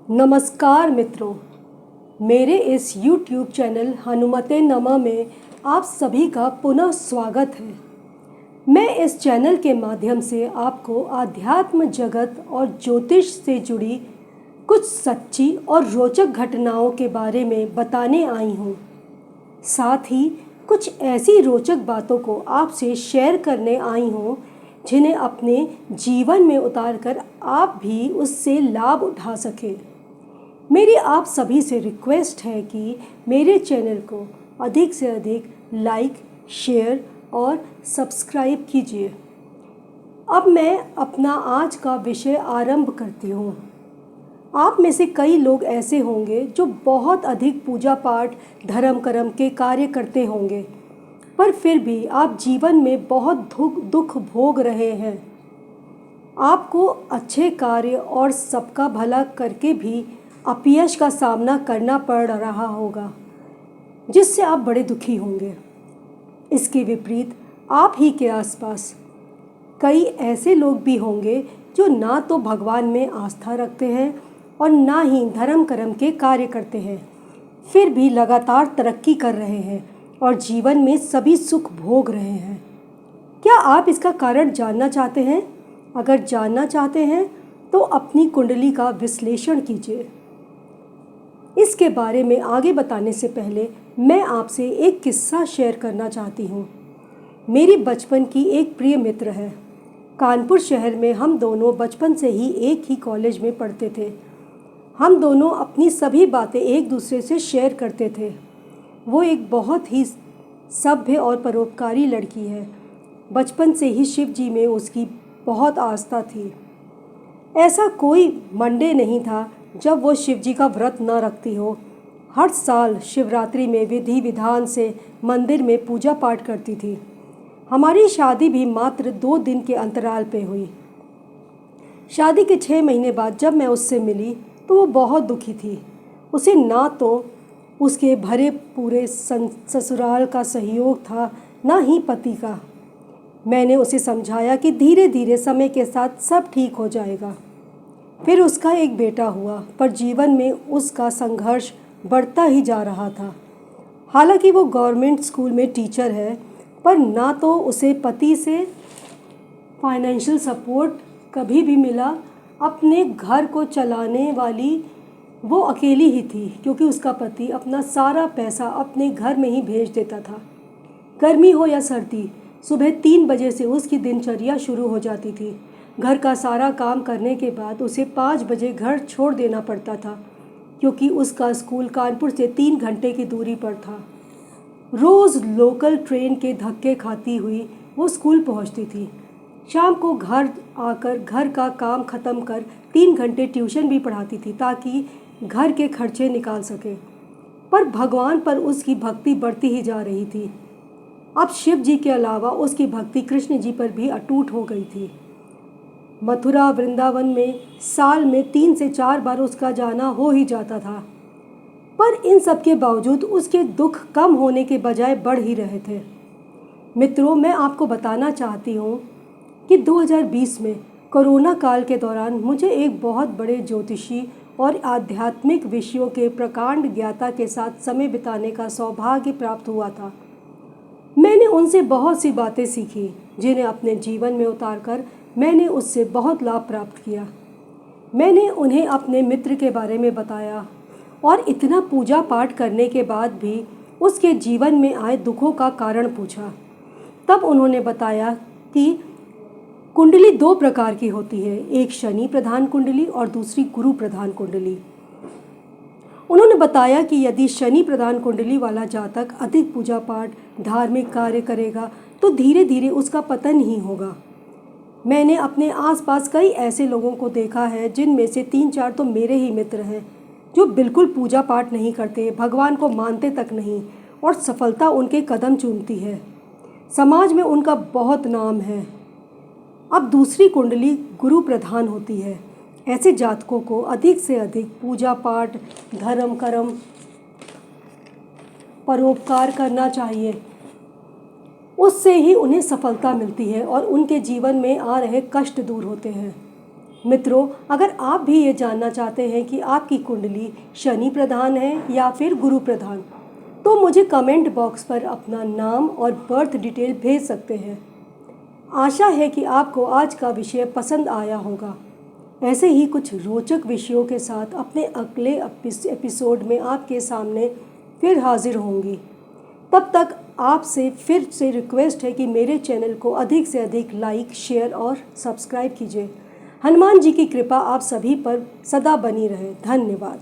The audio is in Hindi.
नमस्कार मित्रों, मेरे इस YouTube चैनल हनुमते नमः में आप सभी का पुनः स्वागत है। मैं इस चैनल के माध्यम से आपको आध्यात्म जगत और ज्योतिष से जुड़ी कुछ सच्ची और रोचक घटनाओं के बारे में बताने आई हूँ। साथ ही कुछ ऐसी रोचक बातों को आपसे शेयर करने आई हूँ जिन्हें अपने जीवन में उतारकर आप भी उससे लाभ उठा सकें। मेरी आप सभी से रिक्वेस्ट है कि मेरे चैनल को अधिक से अधिक लाइक, शेयर और सब्सक्राइब कीजिए। अब मैं अपना आज का विषय आरंभ करती हूँ। आप में से कई लोग ऐसे होंगे जो बहुत अधिक पूजा पाठ, धर्म कर्म के कार्य करते होंगे, पर फिर भी आप जीवन में बहुत दुख भोग रहे हैं। आपको अच्छे कार्य और सबका भला करके भी अपयश का सामना करना पड़ रहा होगा, जिससे आप बड़े दुखी होंगे। इसके विपरीत आप ही के आसपास कई ऐसे लोग भी होंगे जो ना तो भगवान में आस्था रखते हैं और ना ही धर्म कर्म के कार्य करते हैं, फिर भी लगातार तरक्की कर रहे हैं और जीवन में सभी सुख भोग रहे हैं। क्या आप इसका कारण जानना चाहते हैं? अगर जानना चाहते हैं तो अपनी कुंडली का विश्लेषण कीजिए। इसके बारे में आगे बताने से पहले मैं आपसे एक किस्सा शेयर करना चाहती हूँ। मेरी बचपन की एक प्रिय मित्र है। कानपुर शहर में हम दोनों बचपन से ही एक ही कॉलेज में पढ़ते थे। हम दोनों अपनी सभी बातें एक दूसरे से शेयर करते थे। वो एक बहुत ही सभ्य और परोपकारी लड़की है। बचपन से ही शिव जी में उसकी बहुत आस्था थी। ऐसा कोई मंडे नहीं था जब वो शिव जी का व्रत न रखती हो। हर साल शिवरात्रि में विधि विधान से मंदिर में पूजा पाठ करती थी। हमारी शादी भी मात्र 2 दिन के अंतराल पे हुई। शादी के 6 महीने बाद जब मैं उससे मिली तो वो बहुत दुखी थी। उसे ना तो उसके भरे पूरे ससुराल का सहयोग था, ना ही पति का। मैंने उसे समझाया कि धीरे धीरे समय के साथ सब ठीक हो जाएगा। फिर उसका एक बेटा हुआ, पर जीवन में उसका संघर्ष बढ़ता ही जा रहा था। हालांकि वो गवर्नमेंट स्कूल में टीचर है, पर ना तो उसे पति से फाइनेंशियल सपोर्ट कभी भी मिला। अपने घर को चलाने वाली वो अकेली ही थी, क्योंकि उसका पति अपना सारा पैसा अपने घर में ही भेज देता था। गर्मी हो या सर्दी, सुबह 3 बजे से उसकी दिनचर्या शुरू हो जाती थी। घर का सारा काम करने के बाद उसे 5 बजे घर छोड़ देना पड़ता था, क्योंकि उसका स्कूल कानपुर से 3 घंटे की दूरी पर था। रोज़ लोकल ट्रेन के धक्के खाती हुई वो स्कूल पहुंचती थी। शाम को घर आकर घर का काम ख़त्म कर 3 घंटे ट्यूशन भी पढ़ाती थी, ताकि घर के खर्चे निकाल सके। पर भगवान पर उसकी भक्ति बढ़ती ही जा रही थी। अब शिव जी के अलावा उसकी भक्ति कृष्ण जी पर भी अटूट हो गई थी। मथुरा, वृंदावन में साल में 3 से 4 बार उसका जाना हो ही जाता था। पर इन सब के बावजूद उसके दुख कम होने के बजाय बढ़ ही रहे थे। मित्रों, मैं आपको बताना चाहती हूँ कि 2020 में कोरोना काल के दौरान मुझे एक बहुत बड़े ज्योतिषी और आध्यात्मिक विषयों के प्रकांड ज्ञाता के साथ समय बिताने का सौभाग्य प्राप्त हुआ था। मैंने उनसे बहुत सी बातें सीखी, जिन्हें अपने जीवन में उतारकर मैंने उससे बहुत लाभ प्राप्त किया। मैंने उन्हें अपने मित्र के बारे में बताया और इतना पूजा पाठ करने के बाद भी उसके जीवन में आए दुखों का कारण पूछा। तब उन्होंने बताया कि कुंडली 2 प्रकार की होती है, एक शनि प्रधान कुंडली और दूसरी गुरु प्रधान कुंडली। उन्होंने बताया कि यदि शनि प्रधान कुंडली वाला जातक अधिक पूजा पाठ, धार्मिक कार्य करेगा तो धीरे धीरे उसका पतन ही होगा। मैंने अपने आसपास कई ऐसे लोगों को देखा है, जिनमें से 3-4 तो मेरे ही मित्र हैं, जो बिल्कुल पूजा पाठ नहीं करते, भगवान को मानते तक नहीं, और सफलता उनके कदम चूमती है। समाज में उनका बहुत नाम है। अब दूसरी कुंडली गुरु प्रधान होती है। ऐसे जातकों को अधिक से अधिक पूजा पाठ, धर्म कर्म, परोपकार करना चाहिए। उससे ही उन्हें सफलता मिलती है और उनके जीवन में आ रहे कष्ट दूर होते हैं। मित्रों, अगर आप भी ये जानना चाहते हैं कि आपकी कुंडली शनि प्रधान है या फिर गुरु प्रधान, तो मुझे कमेंट बॉक्स पर अपना नाम और बर्थ डिटेल भेज सकते हैं। आशा है कि आपको आज का विषय पसंद आया होगा। ऐसे ही कुछ रोचक विषयों के साथ अपने अगले एपिसोड में आपके सामने फिर हाजिर होंगी। तब तक आपसे फिर से रिक्वेस्ट है कि मेरे चैनल को अधिक से अधिक लाइक, शेयर और सब्सक्राइब कीजिए। हनुमान जी की कृपा आप सभी पर सदा बनी रहे। धन्यवाद।